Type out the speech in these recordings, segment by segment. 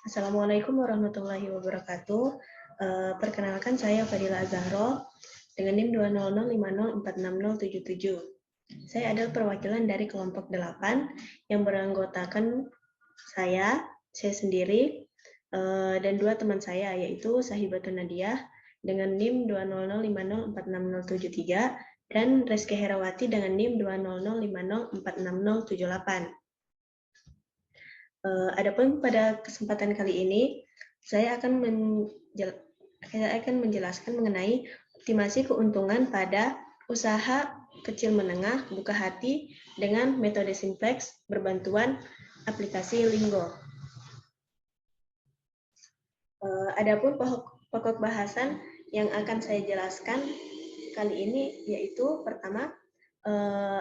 Assalamualaikum warahmatullahi wabarakatuh. Perkenalkan saya Fadila Azahro dengan NIM 20050466077. Saya adalah perwakilan dari kelompok 8 yang beranggotakan saya sendiri, dan dua teman saya, yaitu Sahibatun Nadiah dengan NIM 20050466073 dan Reski Herawati dengan NIM 20050466078. Adapun pada kesempatan kali ini, saya akan menjelaskan mengenai optimasi keuntungan pada usaha kecil menengah buka hati dengan metode simplex berbantuan aplikasi Lingo. Adapun pokok bahasan yang akan saya jelaskan kali ini yaitu pertama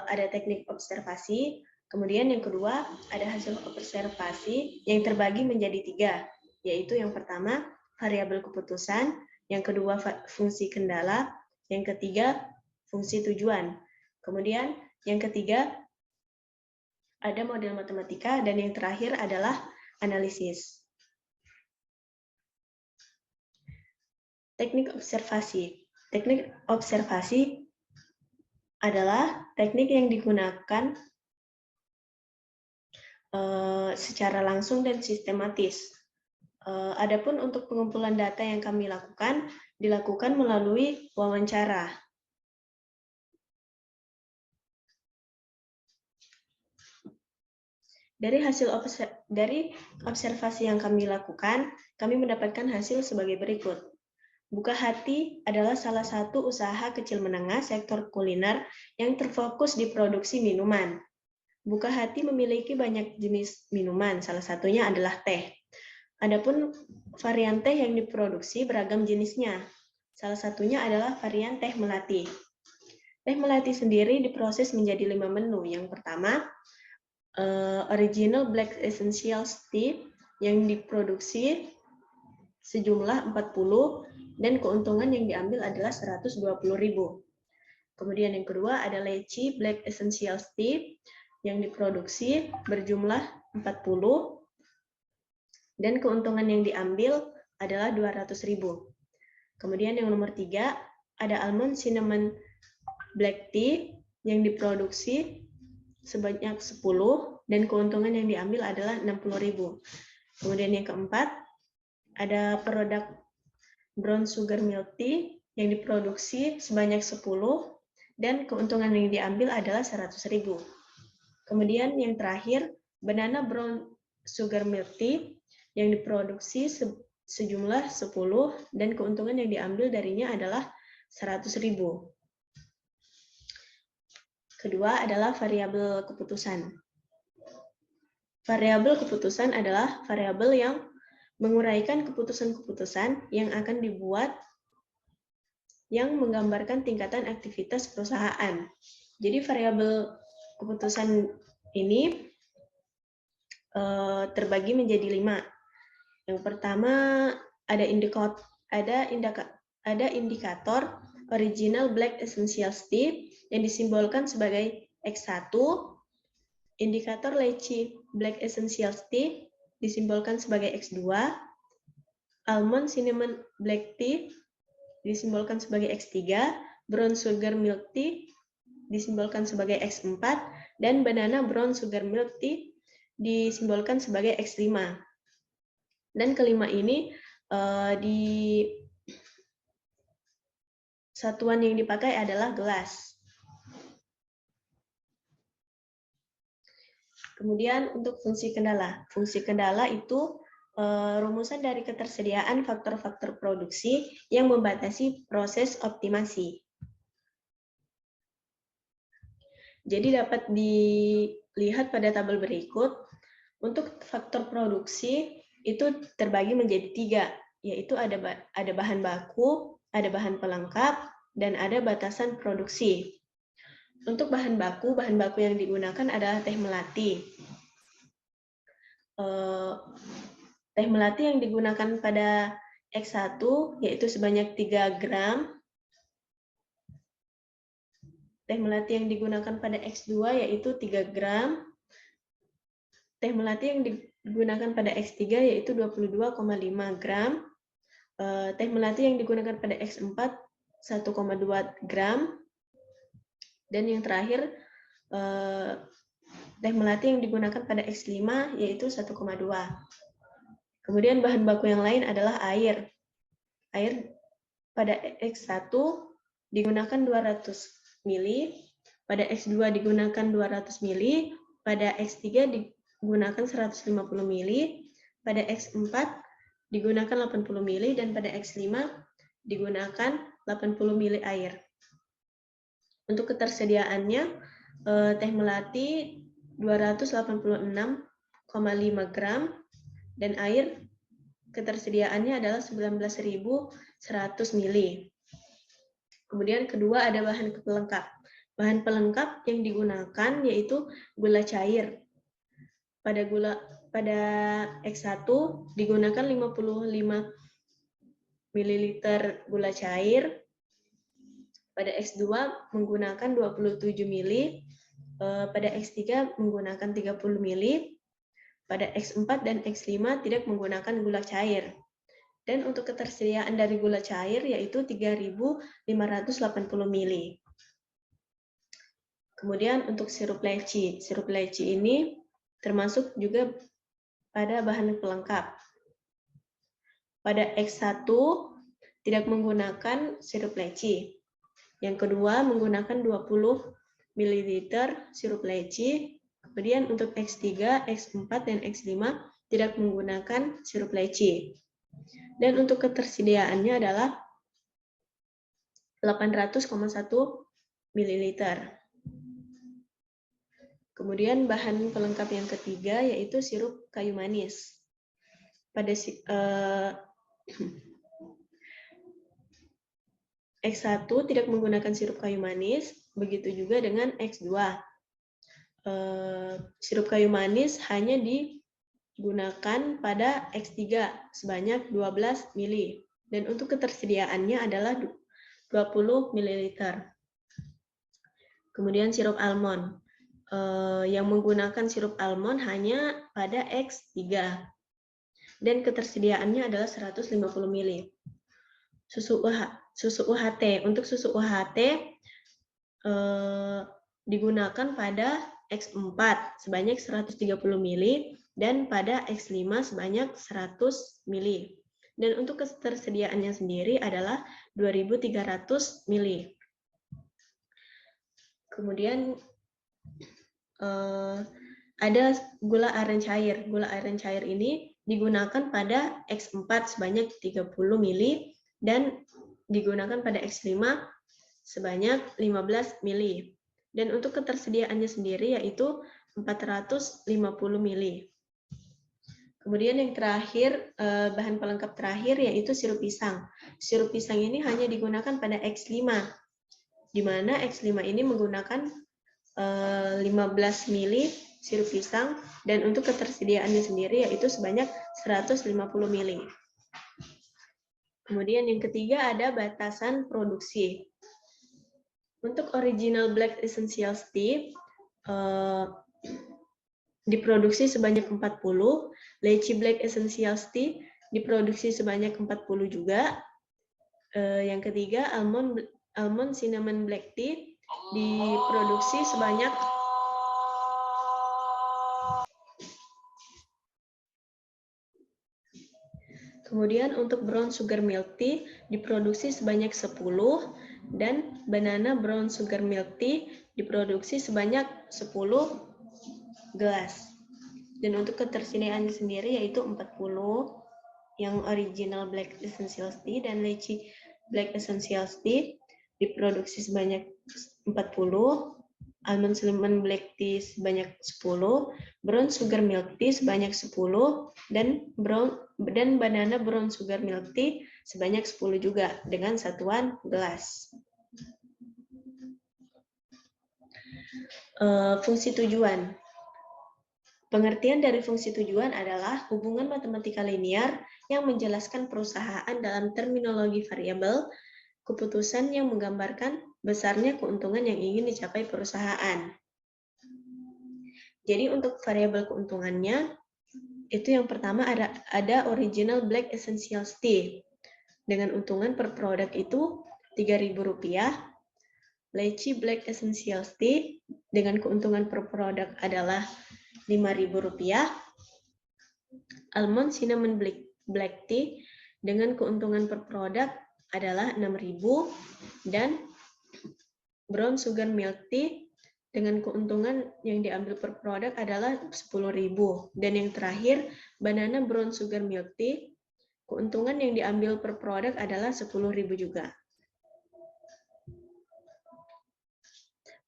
ada teknik observasi. Kemudian yang kedua, ada hasil observasi yang terbagi menjadi 3, yaitu yang pertama, variabel keputusan, yang kedua, fungsi kendala, yang ketiga, fungsi tujuan. Kemudian yang ketiga, ada model matematika, dan yang terakhir adalah analisis. Teknik observasi. Teknik observasi adalah teknik yang digunakan secara langsung dan sistematis. Adapun untuk pengumpulan data yang kami lakukan, dilakukan melalui wawancara. Dari observasi yang kami lakukan, kami mendapatkan hasil sebagai berikut. Buka Hati adalah salah satu usaha kecil menengah sektor kuliner yang terfokus di produksi minuman. Buka Hati memiliki banyak jenis minuman, salah satunya adalah teh. Adapun varian teh yang diproduksi beragam jenisnya. Salah satunya adalah varian teh melati. Teh melati sendiri diproses menjadi 5 menu. Yang pertama, original black essentials tea yang diproduksi sejumlah 40 dan keuntungan yang diambil adalah 120.000. Kemudian yang kedua ada leci black essentials tea yang diproduksi berjumlah 40 dan keuntungan yang diambil adalah 200.000. Kemudian yang nomor 3 ada almond cinnamon black tea yang diproduksi sebanyak 10 dan keuntungan yang diambil adalah 60.000. Kemudian yang keempat ada produk brown sugar milk tea yang diproduksi sebanyak 10 dan keuntungan yang diambil adalah 100.000. Kemudian yang terakhir, banana brown sugar milk tea yang diproduksi sejumlah 10 dan keuntungan yang diambil darinya adalah 100.000. Kedua adalah variabel keputusan. Variabel keputusan adalah variabel yang menguraikan keputusan-keputusan yang akan dibuat yang menggambarkan tingkatan aktivitas perusahaan. Jadi variabel keputusan ini terbagi menjadi 5. Yang pertama ada indikator original black essentials tea yang disimbolkan sebagai X1, indikator leci black essentials tea disimbolkan sebagai X2, almond cinnamon black tea disimbolkan sebagai X3, brown sugar milk tea disimbolkan sebagai X4, dan banana brown sugar milk tea disimbolkan sebagai X5. Dan kelima ini di satuan yang dipakai adalah gelas. Kemudian untuk fungsi kendala. Fungsi kendala itu rumusan dari ketersediaan faktor-faktor produksi yang membatasi proses optimasi. Jadi dapat dilihat pada tabel berikut, untuk faktor produksi itu terbagi menjadi 3, yaitu ada bahan baku, ada bahan pelengkap, dan ada batasan produksi. Untuk bahan baku yang digunakan adalah teh melati. Teh melati yang digunakan pada X1 yaitu sebanyak 3 gram. Teh melati yang digunakan pada X2 yaitu 3 gram. teh melati yang digunakan pada X3 yaitu 22,5 gram, teh melati yang digunakan pada X4 1,2 gram, dan yang terakhir teh melati yang digunakan pada X5 yaitu 1,2. Kemudian bahan baku yang lain adalah air. Air pada X1 digunakan 200 ml, pada X2 digunakan 200 ml, pada X3 digunakan 150 ml, pada X4 digunakan 80 ml, dan pada X5 digunakan 80 ml air. Untuk ketersediaannya, teh melati 286,5 gram, dan air ketersediaannya adalah 19.100 ml. Kemudian kedua ada bahan pelengkap. Bahan pelengkap yang digunakan yaitu gula cair. Pada X1 digunakan 55 ml gula cair. Pada X2 menggunakan 27 ml. Pada X3 menggunakan 30 ml. Pada X4 dan X5 tidak menggunakan gula cair. Dan untuk ketersediaan dari gula cair yaitu 3.580 ml. Kemudian untuk sirup leci. Sirup leci ini termasuk juga pada bahan pelengkap. Pada X1 tidak menggunakan sirup leci. Yang kedua menggunakan 20 ml sirup leci. Kemudian untuk X3, X4, dan X5 tidak menggunakan sirup leci. Dan untuk ketersediaannya adalah 800,1 ml. Kemudian bahan pelengkap yang ketiga yaitu sirup kayu manis. Pada X1 tidak menggunakan sirup kayu manis, begitu juga dengan X2. Sirup kayu manis hanya digunakan pada X3 sebanyak 12 ml. Dan untuk ketersediaannya adalah 20 ml. Kemudian sirup almond. Yang menggunakan sirup almond hanya pada X3. Dan ketersediaannya adalah 150 ml. Susu UHT. Untuk susu UHT digunakan pada X4 sebanyak 130 ml dan pada X5 sebanyak 100 ml. Dan untuk ketersediaannya sendiri adalah 2.300 ml. Kemudian ada gula aren cair. Gula aren cair ini digunakan pada X4 sebanyak 30 ml dan digunakan pada X5 sebanyak 15 ml. Dan untuk ketersediaannya sendiri yaitu 450 ml. Kemudian yang terakhir, bahan pelengkap terakhir yaitu sirup pisang. Sirup pisang ini hanya digunakan pada X5, di mana X5 ini menggunakan 15 ml sirup pisang, dan untuk ketersediaannya sendiri yaitu sebanyak 150 ml. Kemudian yang ketiga ada batasan produksi. Untuk original black essential tea diproduksi sebanyak 40, lychee black essential tea diproduksi sebanyak 40 juga. Yang ketiga almond cinnamon black tea diproduksi sebanyak Kemudian untuk brown sugar milk tea diproduksi sebanyak 10 dan banana brown sugar milk tea diproduksi sebanyak 10 gelas. Dan untuk ketersediaannya sendiri yaitu 40 yang original black essential tea dan lychee black essential tea diproduksi sebanyak 40, almond cinnamon black tea sebanyak 10, brown sugar milk tea sebanyak 10, dan banana brown sugar milk tea sebanyak 10 juga dengan satuan gelas. Fungsi tujuan. Pengertian dari fungsi tujuan adalah hubungan matematika linear yang menjelaskan perusahaan dalam terminologi variabel, keputusan yang menggambarkan besarnya keuntungan yang ingin dicapai perusahaan. Jadi untuk variabel keuntungannya, itu yang pertama ada original black essentials tea. Dengan untungan per produk itu Rp3.000. Lychee black essentials tea dengan keuntungan per produk adalah Rp5.000. Almond cinnamon black tea dengan keuntungan per produk adalah Rp6.000. Dan brown sugar milk tea dengan keuntungan yang diambil per produk adalah Rp10.000. Dan yang terakhir, banana brown sugar milk tea, keuntungan yang diambil per produk adalah Rp10.000 juga.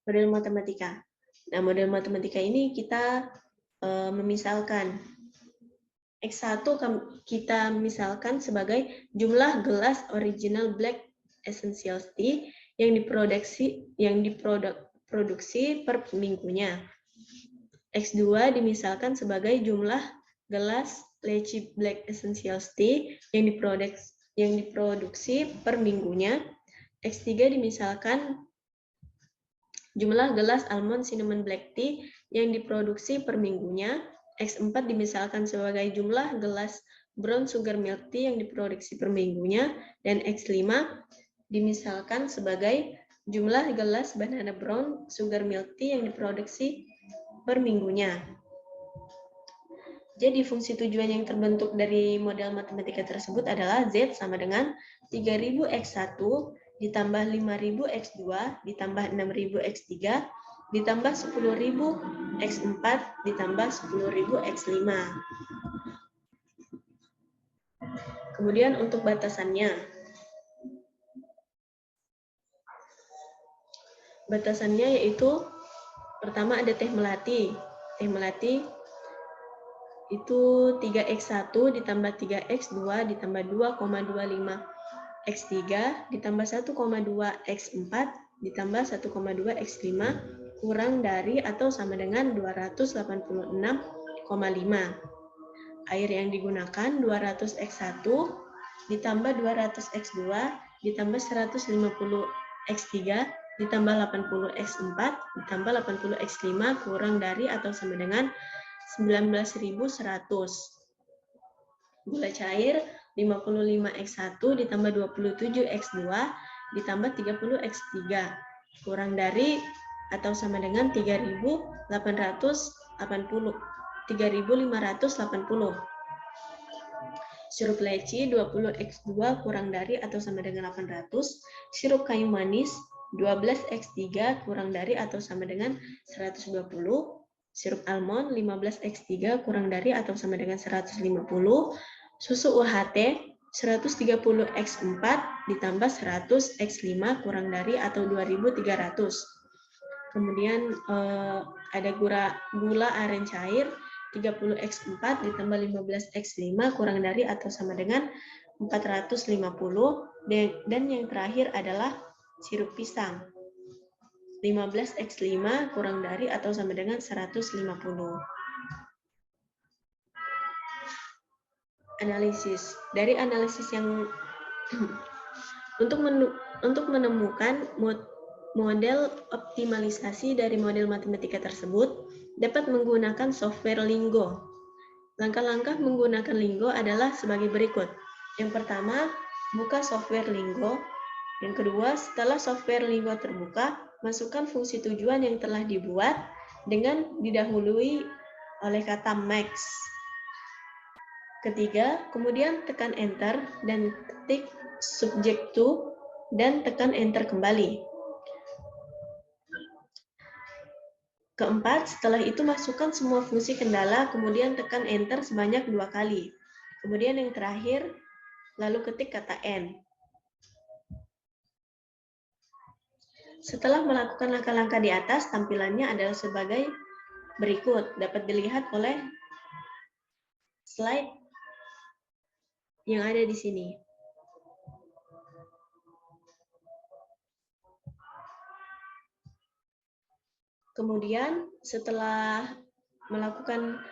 Model matematika. Nah, model matematika ini kita memisalkan. X1 kita misalkan sebagai jumlah gelas original black essentials tea yang diproduksi per minggunya. X2 dimisalkan sebagai jumlah gelas Lychee black essentials tea yang diproduksi per minggunya. X3 dimisalkan jumlah gelas almond cinnamon black tea yang diproduksi per minggunya. X4 dimisalkan sebagai jumlah gelas brown sugar milk tea yang diproduksi per minggunya. Dan X5 dimisalkan sebagai jumlah gelas banana brown sugar milk tea yang diproduksi per minggunya. Jadi fungsi tujuan yang terbentuk dari model matematika tersebut adalah Z sama dengan 3.000 X1 ditambah 5.000 X2 ditambah 6.000 X3 ditambah 10.000 X4 ditambah 10.000 X5. Kemudian untuk batasannya. Batasannya yaitu pertama ada teh melati. Teh melati itu 3X1 ditambah 3X2 ditambah 2,25 X3 ditambah 1,2 X4 ditambah 1,2 X5 kurang dari atau sama dengan 286,5. Air yang digunakan 200 X1 ditambah 200 X2 ditambah 150 X3 ditambah 80 X4 ditambah 80 X5 kurang dari atau sama dengan 19.100. Gula cair 55 X1 ditambah 27 X2 ditambah 30 X3 kurang dari atau sama dengan 3.580. Sirup leci 20 X2 kurang dari atau sama dengan 800. Sirup kayu manis 12 X3 kurang dari atau sama dengan 120. Sirup almond 15 X3 kurang dari atau sama dengan 150. Susu UHT 130 X4 ditambah 100 X5 kurang dari atau 2.300. Kemudian ada gula aren cair 30 X4 ditambah 15 X5 kurang dari atau sama dengan 450. Dan yang terakhir adalah sirup pisang 15 X5 kurang dari atau sama dengan 150. Analisis. Dari analisis yang untuk menemukan model optimalisasi dari model matematika tersebut dapat menggunakan software Lingo. Langkah-langkah menggunakan Lingo adalah sebagai berikut. Yang pertama, buka software Lingo. Yang kedua, setelah software Lingo terbuka, masukkan fungsi tujuan yang telah dibuat dengan didahului oleh kata max. Ketiga, kemudian tekan enter dan ketik subject to dan tekan enter kembali. Keempat, setelah itu masukkan semua fungsi kendala, kemudian tekan enter sebanyak 2 kali. Kemudian yang terakhir, lalu ketik kata N. Setelah melakukan langkah-langkah di atas, tampilannya adalah sebagai berikut. Dapat dilihat oleh slide yang ada di sini. Kemudian setelah melakukan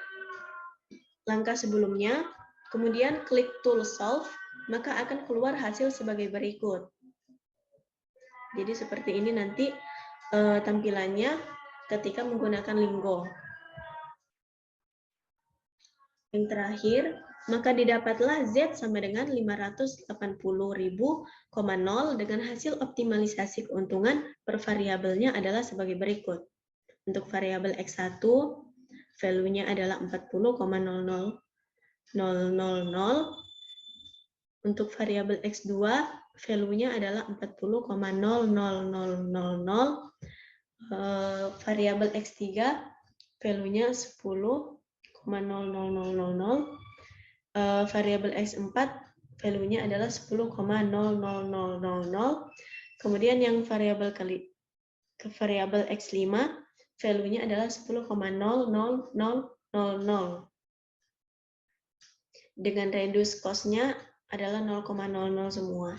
langkah sebelumnya, kemudian klik tool solve, maka akan keluar hasil sebagai berikut. Jadi seperti ini nanti tampilannya ketika menggunakan Lingo. Yang terakhir, maka didapatlah Z sama dengan 580.000,0 dengan hasil optimalisasi keuntungan per variabelnya adalah sebagai berikut. Untuk variabel X1, value-nya adalah 40,00000. Untuk variabel X2, value-nya adalah 40,00000. Variabel X3, value-nya 10,00000. Variabel X4, value-nya adalah 10,00000. Kemudian yang variabel X5, value-nya adalah 10,00000. Dengan reduce cost-nya adalah 0,00 semua.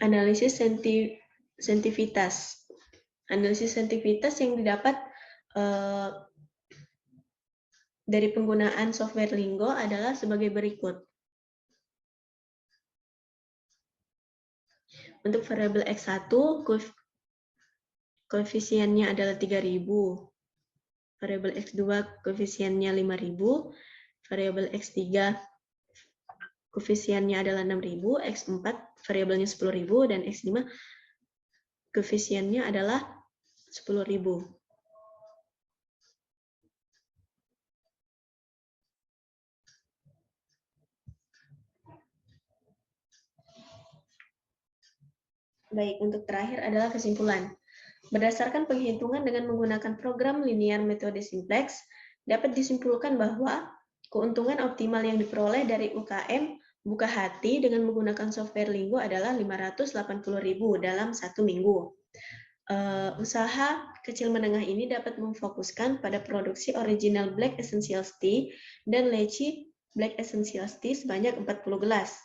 Analisis sensitivitas. Analisis sensitivitas yang didapat dari penggunaan software Lingo adalah sebagai berikut. Untuk variabel X1, koefisiennya adalah 3000. Variabel X2, koefisiennya 5000. Variabel X3, koefisiennya adalah 6000. X4, variabelnya 10.000. Dan X5, koefisiennya adalah 10.000. Baik, untuk terakhir adalah kesimpulan. Berdasarkan penghitungan dengan menggunakan program linear metode simplex, dapat disimpulkan bahwa keuntungan optimal yang diperoleh dari UKM buka hati dengan menggunakan software Lingo adalah 580.000 dalam 1 minggu. Usaha kecil menengah ini dapat memfokuskan pada produksi original Black Essentials Tea dan Lychee Black Essentials Tea sebanyak 40 gelas.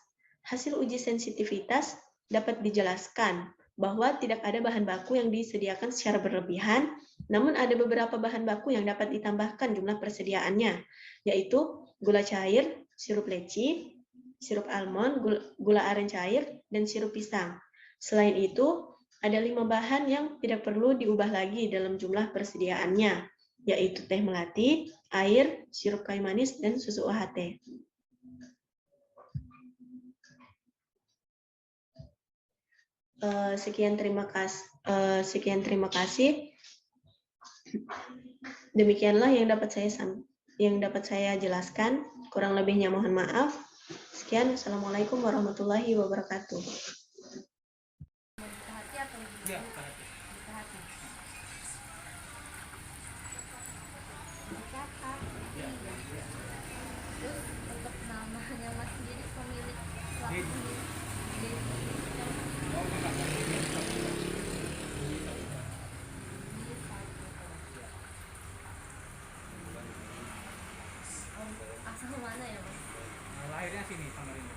Hasil uji sensitivitas dapat dijelaskan bahwa tidak ada bahan baku yang disediakan secara berlebihan, namun ada beberapa bahan baku yang dapat ditambahkan jumlah persediaannya, yaitu gula cair, sirup leci, sirup almond, gula aren cair, dan sirup pisang. Selain itu, ada 5 bahan yang tidak perlu diubah lagi dalam jumlah persediaannya, yaitu teh melati, air, sirup kayu manis, dan susu UHT. Sekian terima kasih. Demikianlah yang dapat saya jelaskan. Kurang lebihnya mohon maaf. Sekian. Assalamualaikum warahmatullahi wabarakatuh. Lahirnya sini Samarinda.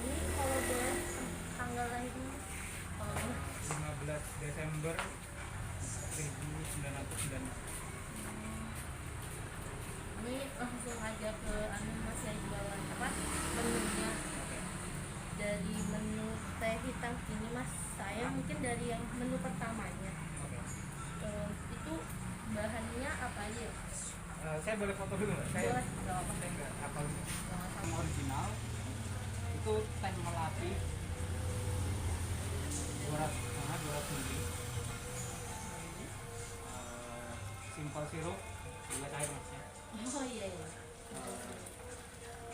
Ini kalau boleh tanggal lahirnya 15 Desember 1996. ini langsung aja ke Mas yang jualan menunya. Dari menu teh hitam ini Mas, saya mungkin dari yang menu pertamanya. Itu bahannya apa aja ya? Saya boleh foto dulu nggak? Saya nggak hafal. Yang original itu teh melati 200 ml. Simple sirup gula cair Masnya. Oh iya.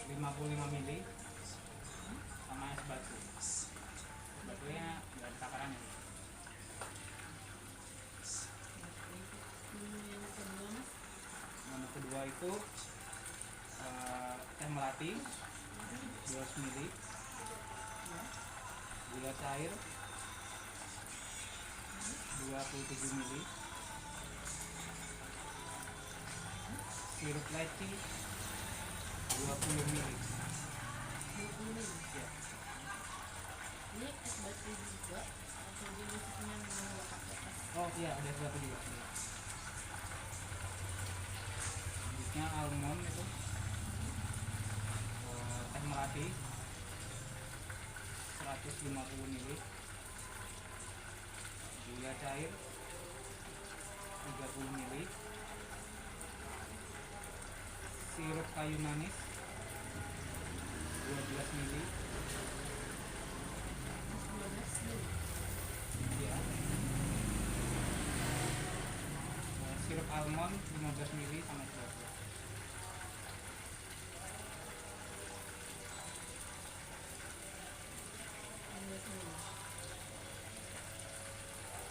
55 ml sama es batu. Batunya dari takarannya. Menu kedua itu teh melati 200 ml, gula cair 27 ml, sirup leci 20 ml. Ya. Ini es batu juga atau jenisnya memang pakai es? Oh iya, ada es batu juga. Jenisnya almond itu, teh melati 150 ml, gula cair 30 ml, sirup kayu manis 12 ml, 12 mili. ya. Sirup almond 15 ml sama 12.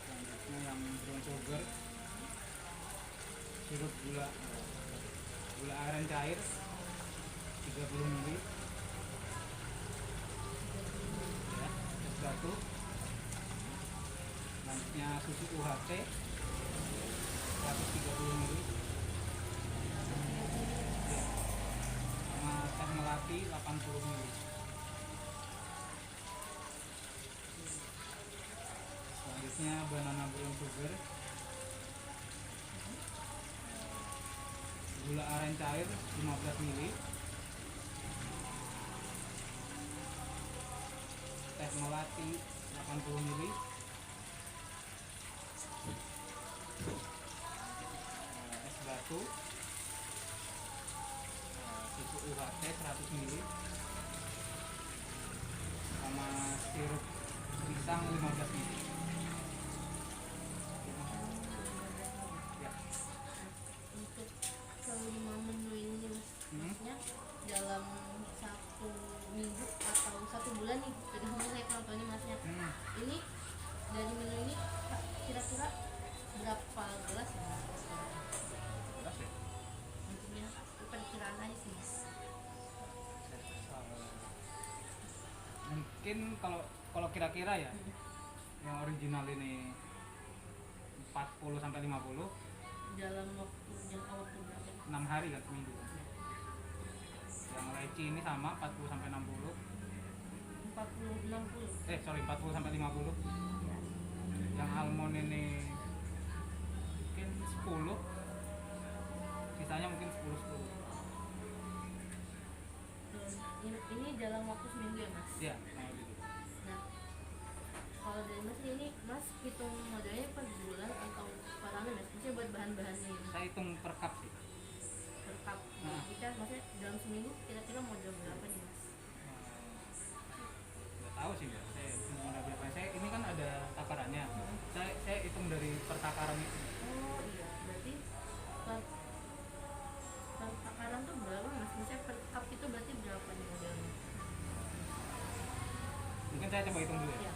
Selanjutnya yang brown sugar, sirup gula aren cair 30 ml, ya, es batu. Selanjutnya susu UHT 130 ml, ya, sama teh melati 80 ml. Selanjutnya banana brown sugar, gula aren cair 15 ml, teh melati 80 ml, es batu, susu UHT 100 ml, sama sirup pisang 15 ml. Ya. Untuk kelima menu ini mas, maksudnya dalam 1 minggu atau 1 bulan nih, tergantung saya contohnya masnya. Ini dari menu ini kira-kira berapa gelas ya mas? Jelas ya? Untuknya perkiraan aja sih mas. Mungkin kalau kira-kira ya, yang original ini 40 sampai 50, Dalam jangka waktu berapa? 6 hari kan, seminggu. Yang leci ini sama 40 sampai 60. 40-60. 40 sampai 50. Ya. Yang almond ini mungkin 10. Sisanya mungkin 10. Ini dalam waktu seminggu ya mas? Ya, kayak gitu. Nah, kalau dari mas ini mas hitung modalnya per bulan atau per anu mas? Maksudnya buat bahan-bahannya ini Saya hitung per cup sih. per cup. Nah. Jika maksudnya dalam seminggu kira-kira modal berapa nih mas? Nggak tahu sih Mbak. Saya hitung modal berapa. Ini kan ada takarannya. Saya hitung dari pertakaran itu. Oh iya, berarti per takaran tuh berapa mas? Maksudnya per cup itu berarti berapa nih modalnya? Mungkin saya coba hitung dulu ya. Ya.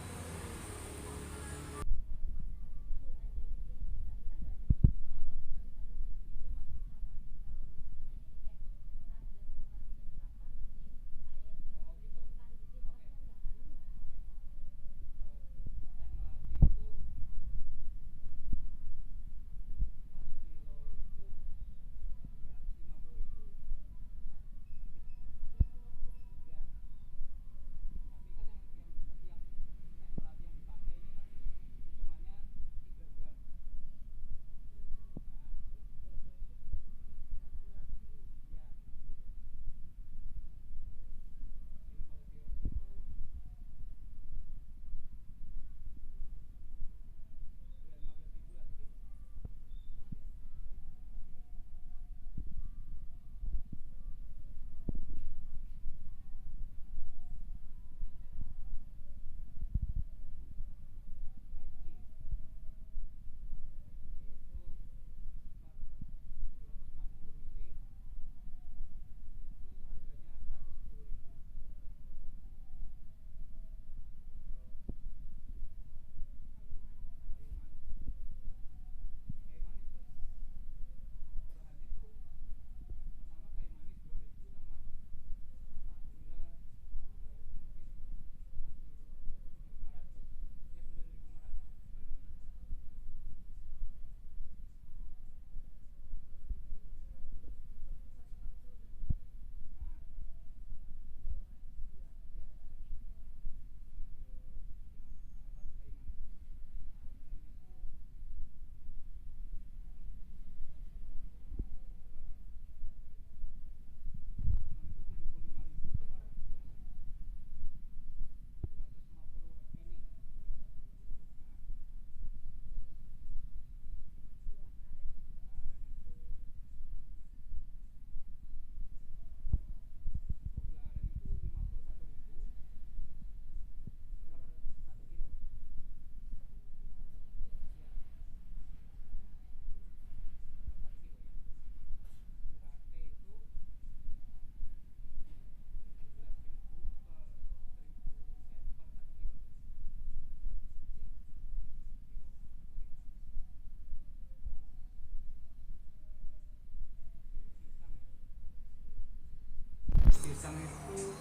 pisang itu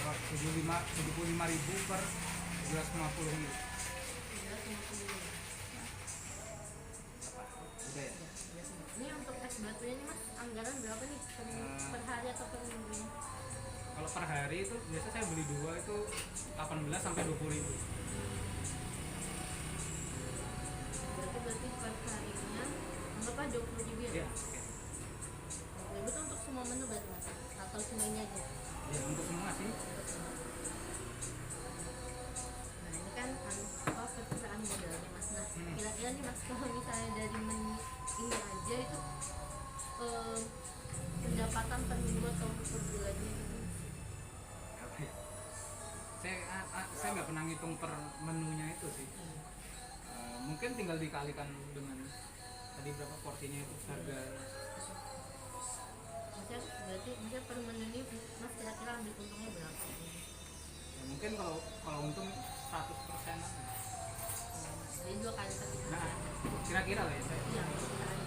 75.000 per 250 ml. Udah ya? Ini untuk es batunya nih mas, anggaran berapa nih per hari atau per minggu? Kalau per hari itu biasa saya beli 2 itu 18 sampai 20.000. Berarti per harinya anggaplah 20.000 ya? Iya. Itu untuk semua menu berarti mas? Atau semuanya aja? Ya untuk semua sih. Nah ini kan perkiraan modalnya mas. Nah kira-kira nih mas, kalau misalnya dari menu ini aja itu pendapatan per minggu atau per bulannya gitu? Saya nggak pernah ngitung per menunya itu sih. Mungkin tinggal dikalikan dengan tadi berapa porsinya itu harga. Berarti misalnya per menu ini mas kira-kira ambil untungnya berapa? Ya, mungkin kalau untung 100%. Jadi 2 kali per minggu. Nah, kira-kira lah ya saya. Iya, kira-kira.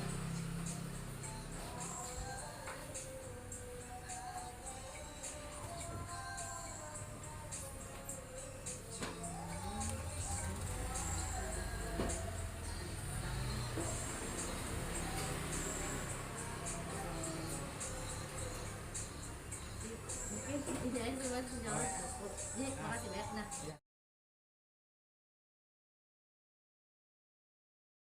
Mungkin ini aja mas, jangan. Jadi makasih banyak. Nah.